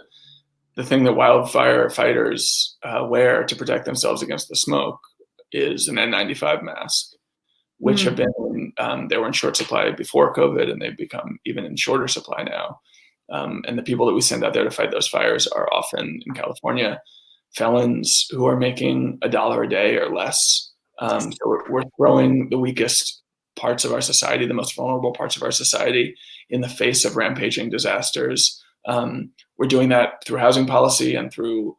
the thing that wildfire fighters wear to protect themselves against the smoke is an N95 mask, which have been they were in short supply before COVID, and they've become even in shorter supply now. And the people that we send out there to fight those fires are often in California felons who are making $1 a day or less. So we're throwing the weakest parts of our society, the most vulnerable parts of our society, in the face of rampaging disasters. We're doing that through housing policy and through,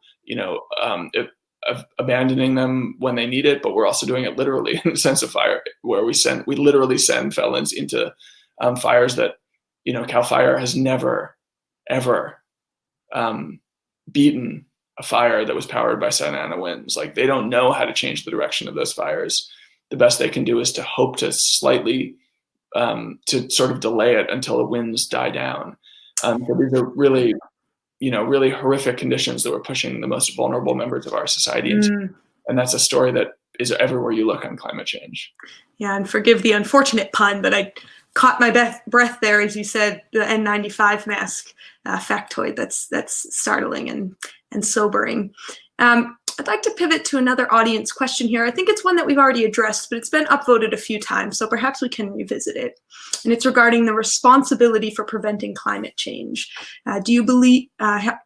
abandoning them when they need it, but we're also doing it literally in the sense of fire, where we literally send felons into fires that, CAL FIRE has never, ever beaten a fire that was powered by Santa Ana winds. Like, they don't know how to change the direction of those fires. The best they can do is to hope to slightly, to sort of delay it until the winds die down. So these are really, really horrific conditions that we're pushing the most vulnerable members of our society into. And that's a story that is everywhere you look on climate change. Yeah, and forgive the unfortunate pun, but I caught my breath there as you said the N95 mask factoid. That's startling and sobering. I'd like to pivot to another audience question here. I think it's one that we've already addressed, but it's been upvoted a few times, so perhaps we can revisit it. And it's regarding the responsibility for preventing climate change. Do you believe,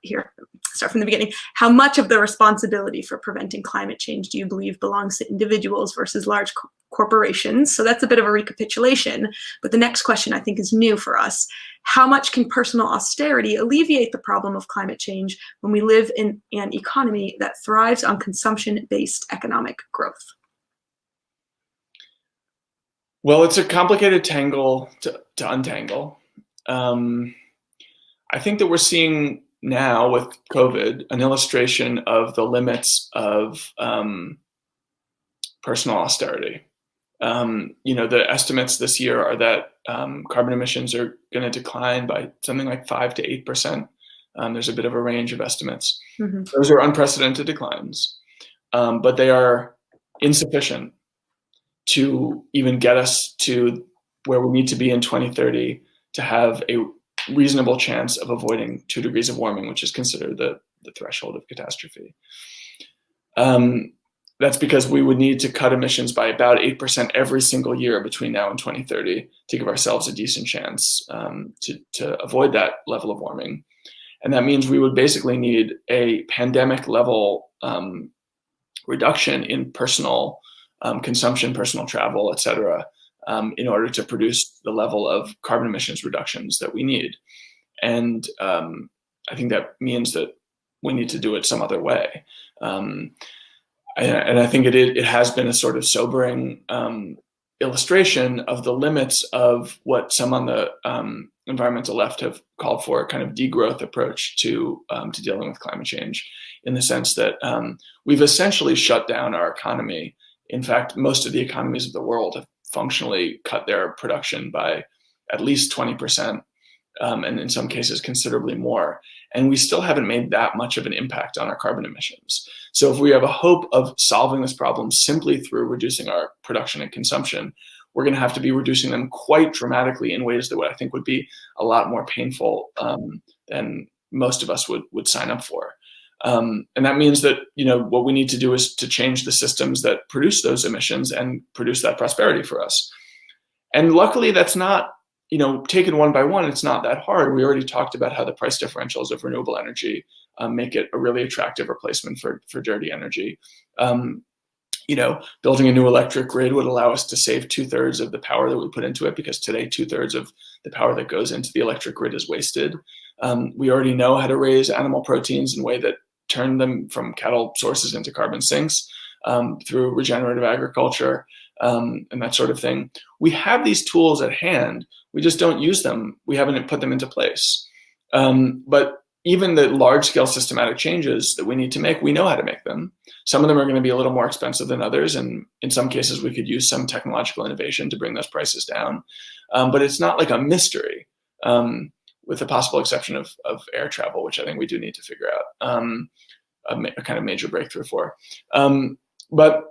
here, start from the beginning. How much of the responsibility for preventing climate change do you believe belongs to individuals versus large corporations? So that's a bit of a recapitulation, but the next question I think is new for us. How much can personal austerity alleviate the problem of climate change when we live in an economy that thrives on consumption-based economic growth? Well, it's a complicated tangle to untangle. I think that we're seeing now with COVID an illustration of the limits of personal austerity. The estimates this year are that carbon emissions are going to decline by something like 5 to 8%. There's a bit of a range of estimates. Mm-hmm. Those are unprecedented declines, but they are insufficient to even get us to where we need to be in 2030 to have a reasonable chance of avoiding 2 degrees of warming, which is considered the threshold of catastrophe. That's because we would need to cut emissions by about 8% every single year between now and 2030 to give ourselves a decent chance to avoid that level of warming. And that means we would basically need a pandemic level reduction in personal consumption, personal travel, et cetera, in order to produce the level of carbon emissions reductions that we need. And I think that means that we need to do it some other way. And I think it has been a sort of sobering illustration of the limits of what some on the environmental left have called for, a kind of degrowth approach to dealing with climate change, in the sense that we've essentially shut down our economy. In fact, most of the economies of the world have functionally cut their production by at least 20%, and in some cases considerably more. And we still haven't made that much of an impact on our carbon emissions. So if we have a hope of solving this problem simply through reducing our production and consumption, we're going to have to be reducing them quite dramatically in ways that I think would be a lot more painful than most of us would sign up for. And that means that, what we need to do is to change the systems that produce those emissions and produce that prosperity for us. And luckily, that's not, taken one by one, it's not that hard. We already talked about how the price differentials of renewable energy make it a really attractive replacement for dirty energy. Building a new electric grid would allow us to save 2/3 of the power that we put into it, because today 2/3 of the power that goes into the electric grid is wasted. We already know how to raise animal proteins in a way that turn them from cattle sources into carbon sinks through regenerative agriculture and that sort of thing. We have these tools at hand. We just don't use them. We haven't put them into place. But even the large-scale systematic changes that we need to make, we know how to make them. Some of them are going to be a little more expensive than others, and in some cases we could use some technological innovation to bring those prices down. But it's not like a mystery, with the possible exception of air travel, which I think we do need to figure out a kind of major breakthrough for. But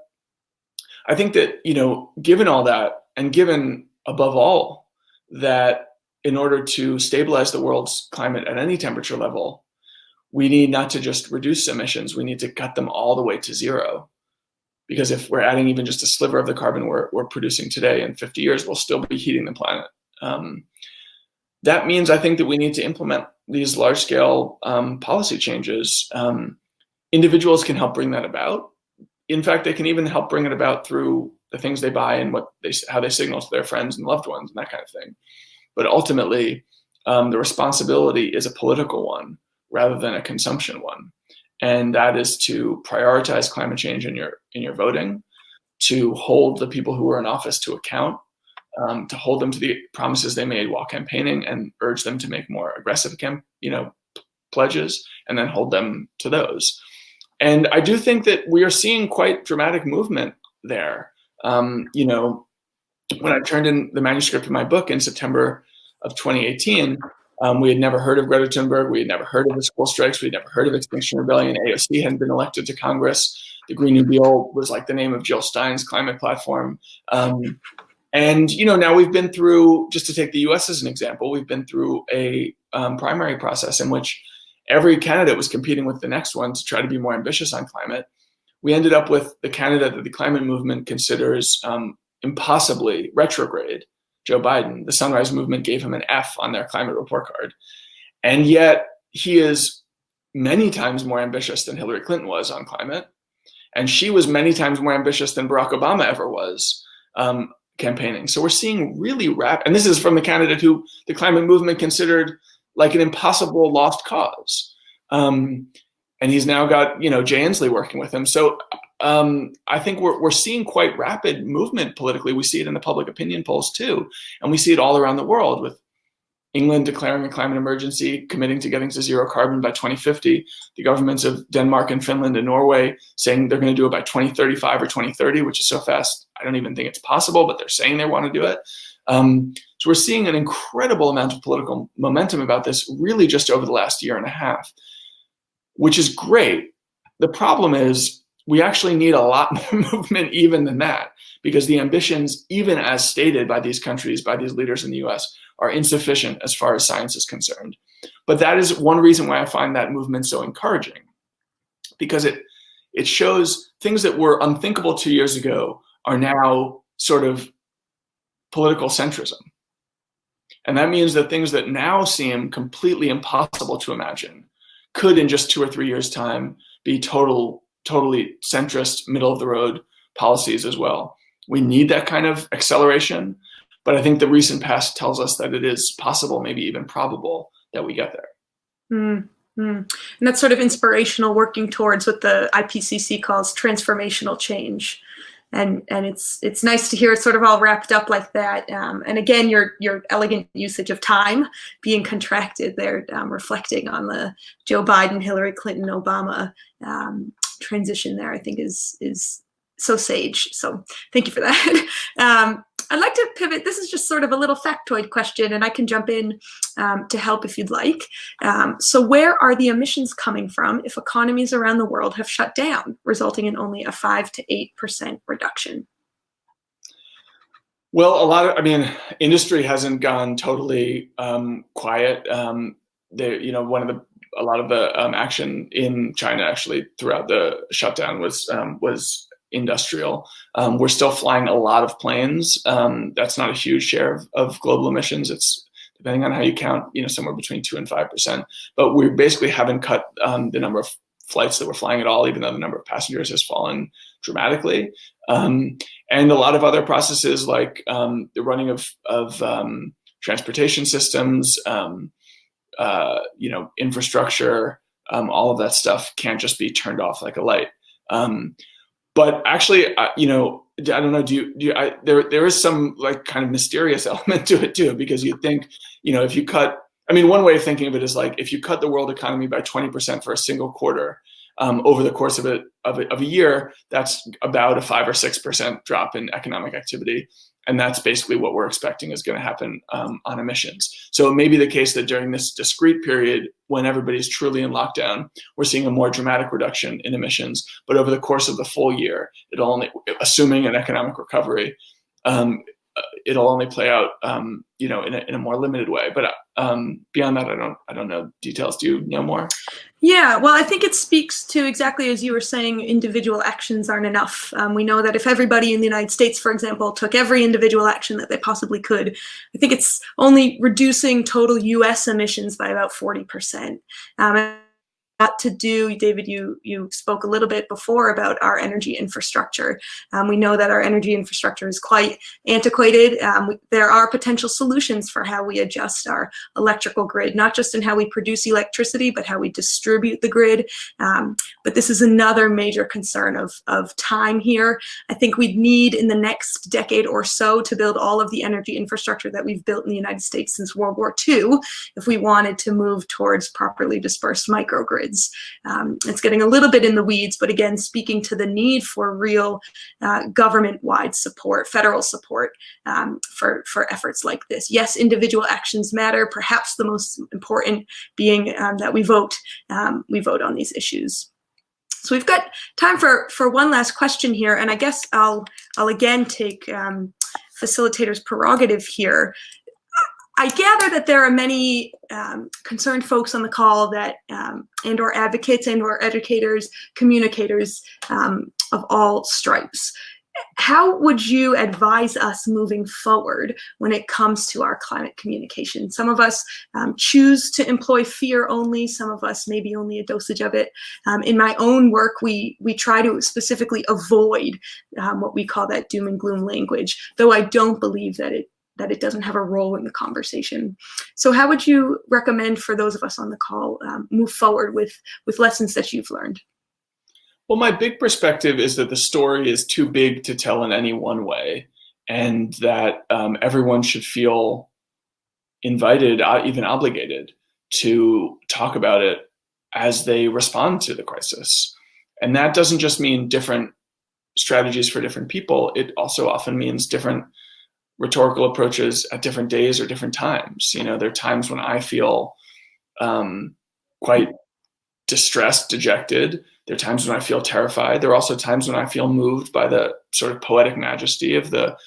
I think that, given all that, and given above all that in order to stabilize the world's climate at any temperature level, we need not to just reduce emissions, we need to cut them all the way to zero. Because if we're adding even just a sliver of the carbon we're producing today, in 50 years, we'll still be heating the planet. That means I think that we need to implement these large-scale policy changes. Individuals can help bring that about. In fact, they can even help bring it about through the things they buy and how they signal to their friends and loved ones and that kind of thing. But ultimately, the responsibility is a political one rather than a consumption one. And that is to prioritize climate change in your voting, to hold the people who are in office to account, to hold them to the promises they made while campaigning, and urge them to make more aggressive pledges and then hold them to those. And I do think that we are seeing quite dramatic movement there. You know, when I turned in the manuscript of my book in September of 2018, we had never heard of Greta Thunberg. We had never heard of the school strikes. We had never heard of Extinction Rebellion. AOC hadn't been elected to Congress. The Green New Deal was like the name of Jill Stein's climate platform. And, you know, now we've been through, just to take the US as an example, we've been through a primary process in which every candidate was competing with the next one to try to be more ambitious on climate. We ended up with the candidate that the climate movement considers impossibly retrograde, Joe Biden. The Sunrise Movement gave him an F on their climate report card. And yet he is many times more ambitious than Hillary Clinton was on climate. And she was many times more ambitious than Barack Obama ever was campaigning. So we're seeing really and this is from the candidate who the climate movement considered like an impossible lost cause. And he's now got, you know, Jay Inslee working with him. So I think we're seeing quite rapid movement politically. We see it in the public opinion polls too. And we see it all around the world, with England declaring a climate emergency, committing to getting to zero carbon by 2050. The governments of Denmark and Finland and Norway saying they're going to do it by 2035 or 2030, which is so fast, I don't even think it's possible, but they're saying they want to do it. So we're seeing an incredible amount of political momentum about this really just over the last year and a half, which is great. The problem is we actually need a lot more movement even than that, because the ambitions, even as stated by these countries, by these leaders in the US, are insufficient as far as science is concerned. But that is one reason why I find that movement so encouraging, because it shows things that were unthinkable 2 years ago are now sort of political centrism. And that means that things that now seem completely impossible to imagine could, in just 2 or 3 years' time, be totally centrist, middle of the road policies as well. We need that kind of acceleration, but I think the recent past tells us that it is possible, maybe even probable, that we get there. And that's sort of inspirational, working towards what the IPCC calls transformational change. And it's nice to hear it sort of all wrapped up like that. And again, your elegant usage of time being contracted there, reflecting on the Joe Biden, Hillary Clinton, Obama transition there, I think is so sage. So thank you for that. I'd like to pivot. This is just sort of a little factoid question, and I can jump in to help if you'd like. So where are the emissions coming from if economies around the world have shut down, resulting in only a 5 to 8% reduction? Well, industry hasn't gone totally quiet. A lot of the action in China actually throughout the shutdown was industrial. We're still flying a lot of planes. That's not a huge share of global emissions. It's, depending on how you count, somewhere between 2 and 5%. But we basically haven't cut the number of flights that we're flying at all, even though the number of passengers has fallen dramatically. And a lot of other processes like the running of transportation systems, infrastructure, all of that stuff can't just be turned off like a light. But actually, I don't know. There is some like kind of mysterious element to it too, because you think, if you cut, one way of thinking of it is like if you cut the world economy by 20% for a single quarter over the course of a year, that's about a 5 or 6% drop in economic activity. And that's basically what we're expecting is going to happen on emissions. So it may be the case that during this discrete period, when everybody's truly in lockdown, we're seeing a more dramatic reduction in emissions. But over the course of the full year, it'll only, assuming an economic recovery, it'll only play out, in a more limited way. But beyond that, I don't know details. Do you know more? Yeah, well, I think it speaks to exactly as you were saying, individual actions aren't enough. We know that if everybody in the United States, for example, took every individual action that they possibly could, I think it's only reducing total US emissions by about 40%. to do. David, you spoke a little bit before about our energy infrastructure. We know that our energy infrastructure is quite antiquated. There are potential solutions for how we adjust our electrical grid, not just in how we produce electricity, but how we distribute the grid. But this is another major concern of time here. I think we'd need in the next decade or so to build all of the energy infrastructure that we've built in the United States since World War II if we wanted to move towards properly dispersed microgrids. It's getting a little bit in the weeds, but again, speaking to the need for real government-wide support, federal support for efforts like this. Yes, individual actions matter, perhaps the most important being that we vote on these issues. So we've got time for one last question here, and I guess I'll again take facilitator's prerogative here. I gather that there are many concerned folks on the call that and/or advocates and/or educators, communicators of all stripes. How would you advise us moving forward when it comes to our climate communication? Some of us choose to employ fear only. Some of us maybe only a dosage of it. In my own work, we try to specifically avoid what we call that doom and gloom language, though I don't believe that it doesn't have a role in the conversation. So how would you recommend for those of us on the call move forward with lessons that you've learned? Well, my big perspective is that the story is too big to tell in any one way, and that everyone should feel invited, even obligated, to talk about it as they respond to the crisis. And that doesn't just mean different strategies for different people. It also often means different rhetorical approaches at different days or different times. You know, there are times when I feel quite distressed, dejected. There are times when I feel terrified. There are also times when I feel moved by the sort of poetic majesty of the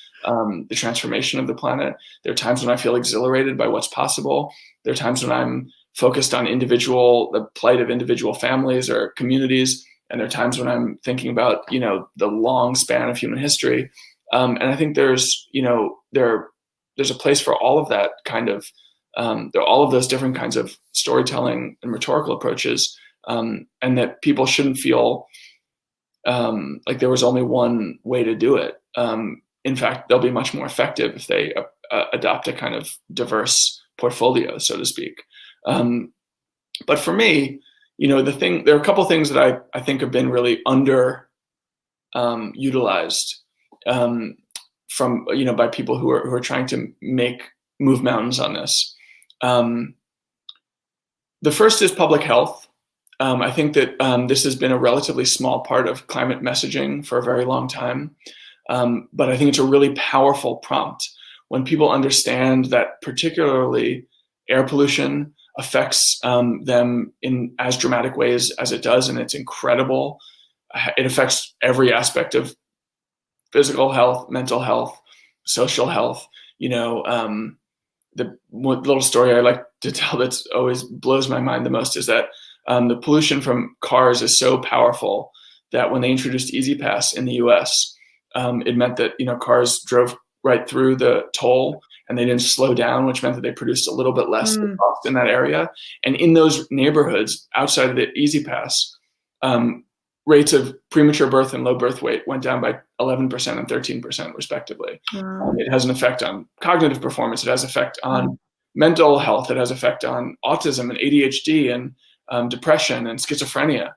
transformation of the planet. There are times when I feel exhilarated by what's possible. There are times when I'm focused on the plight of individual families or communities. And there are times when I'm thinking about, you know, the long span of human history. And I think there's a place for all of that kind of, there are all of those different kinds of storytelling and rhetorical approaches, and that people shouldn't feel like there was only one way to do it. In fact, they'll be much more effective if they adopt a kind of diverse portfolio, so to speak. But for me, you know, there are a couple things that I think have been really utilized from, you know, by people who are trying to move mountains on this. The first is public health. I think that this has been a relatively small part of climate messaging for a very long time. But I think it's a really powerful prompt when people understand that particularly air pollution affects them in as dramatic ways as it does, and it's incredible. It affects every aspect of physical health, mental health, social health. You know, the one little story I like to tell that's always blows my mind the most is that the pollution from cars is so powerful that when they introduced Easy Pass in the US, it meant that, you know, cars drove right through the toll and they didn't slow down, which meant that they produced a little bit less cost in that area. And in those neighborhoods outside of the Easy Pass, rates of premature birth and low birth weight went down by 11% and 13% respectively. It has an effect on cognitive performance. It has effect on mental health. It has effect on autism and ADHD and depression and schizophrenia.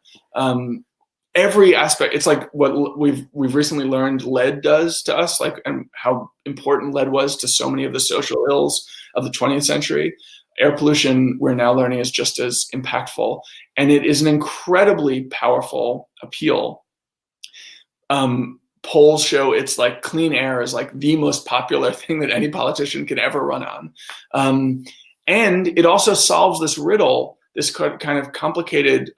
Every aspect. It's like what we've recently learned lead does to us, like, and how important lead was to so many of the social ills of the 20th century. Air pollution, we're now learning, is just as impactful, and it is an incredibly powerful appeal. Polls show it's like clean air is like the most popular thing that any politician can ever run on, and it also solves this riddle, this kind of complicated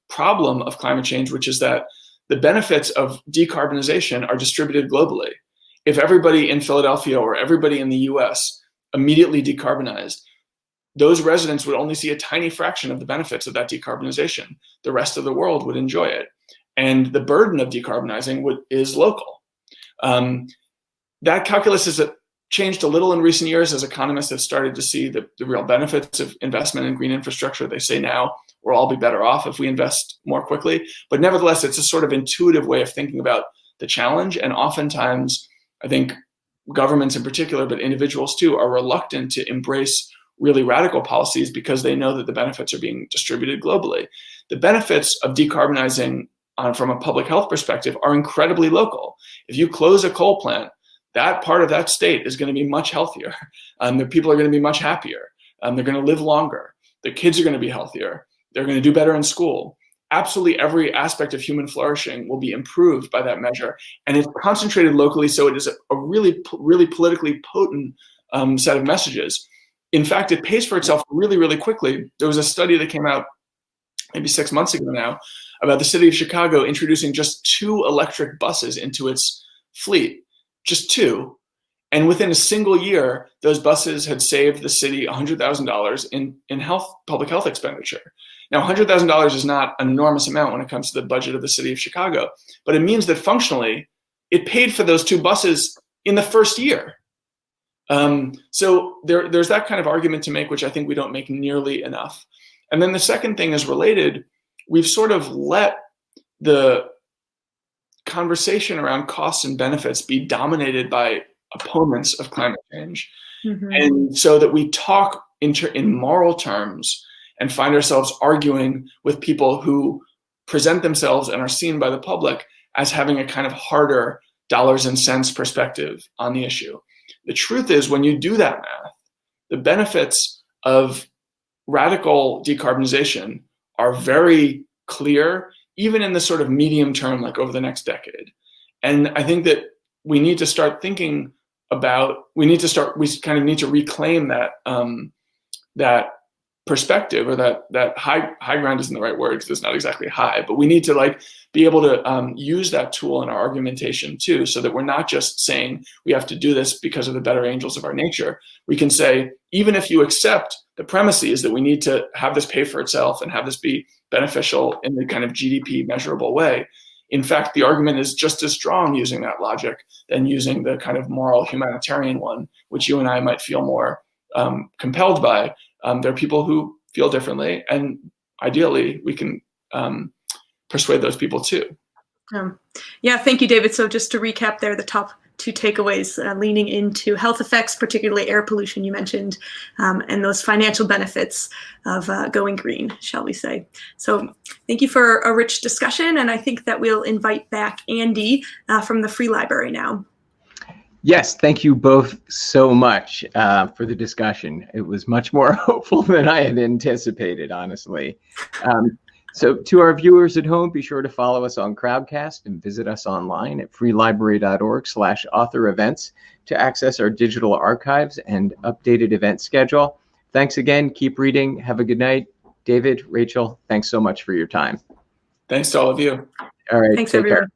problem of climate change, which is that the benefits of decarbonization are distributed globally. If everybody in Philadelphia or everybody in the US immediately decarbonized, those residents would only see a tiny fraction of the benefits of that decarbonization. The rest of the world would enjoy it. And the burden of decarbonizing is local. That calculus has changed a little in recent years as economists have started to see the real benefits of investment in green infrastructure. They say now we'll all be better off if we invest more quickly. But nevertheless, it's a sort of intuitive way of thinking about the challenge. And oftentimes, I think governments in particular, but individuals too, are reluctant to embrace really radical policies because they know that the benefits are being distributed globally. The benefits of decarbonizing from a public health perspective are incredibly local. If you close a coal plant, that part of that state is going to be much healthier. The people are going to be much happier. They're going to live longer. Their kids are going to be healthier. They're going to do better in school. Absolutely every aspect of human flourishing will be improved by that measure. And it's concentrated locally, so it is a really, really politically potent set of messages. In fact, it pays for itself really, really quickly. There was a study that came out maybe 6 months ago now about the city of Chicago introducing just 2 electric buses into its fleet, just 2. And within a single year, those buses had saved the city $100,000 in public health expenditure. Now, $100,000 is not an enormous amount when it comes to the budget of the city of Chicago, but it means that functionally, it paid for those 2 buses in the first year. So there's that kind of argument to make, which I think we don't make nearly enough. And then the second thing is related. We've sort of let the conversation around costs and benefits be dominated by opponents of climate change. Mm-hmm. And so that we talk in moral terms and find ourselves arguing with people who present themselves and are seen by the public as having a kind of harder dollars and cents perspective on the issue. The truth is, when you do that math, the benefits of radical decarbonization are very clear, even in the sort of medium term, like over the next decade. And I think that we need to start thinking about, we kind of need to reclaim that that perspective, or that high ground isn't the right word because it's not exactly high, but we need to be able to use that tool in our argumentation too, so that we're not just saying we have to do this because of the better angels of our nature. We can say, even if you accept the premises that we need to have this pay for itself and have this be beneficial in the kind of GDP measurable way, in fact, the argument is just as strong using that logic than using the kind of moral humanitarian one, which you and I might feel more compelled by. There are people who feel differently, and ideally we can persuade those people too. Yeah, thank you, David. So just to recap there, the top 2 takeaways, leaning into health effects, particularly air pollution you mentioned, and those financial benefits of going green, shall we say. So thank you for a rich discussion, and I think that we'll invite back Andy from the Free Library now. Yes, thank you both so much for the discussion. It was much more hopeful than I had anticipated, honestly. So to our viewers at home, be sure to follow us on Crowdcast and visit us online at freelibrary.org/author events to access our digital archives and updated event schedule. Thanks again. Keep reading. Have a good night. David, Rachel, thanks so much for your time. Thanks to all of you. All right. Thanks, everyone. Care.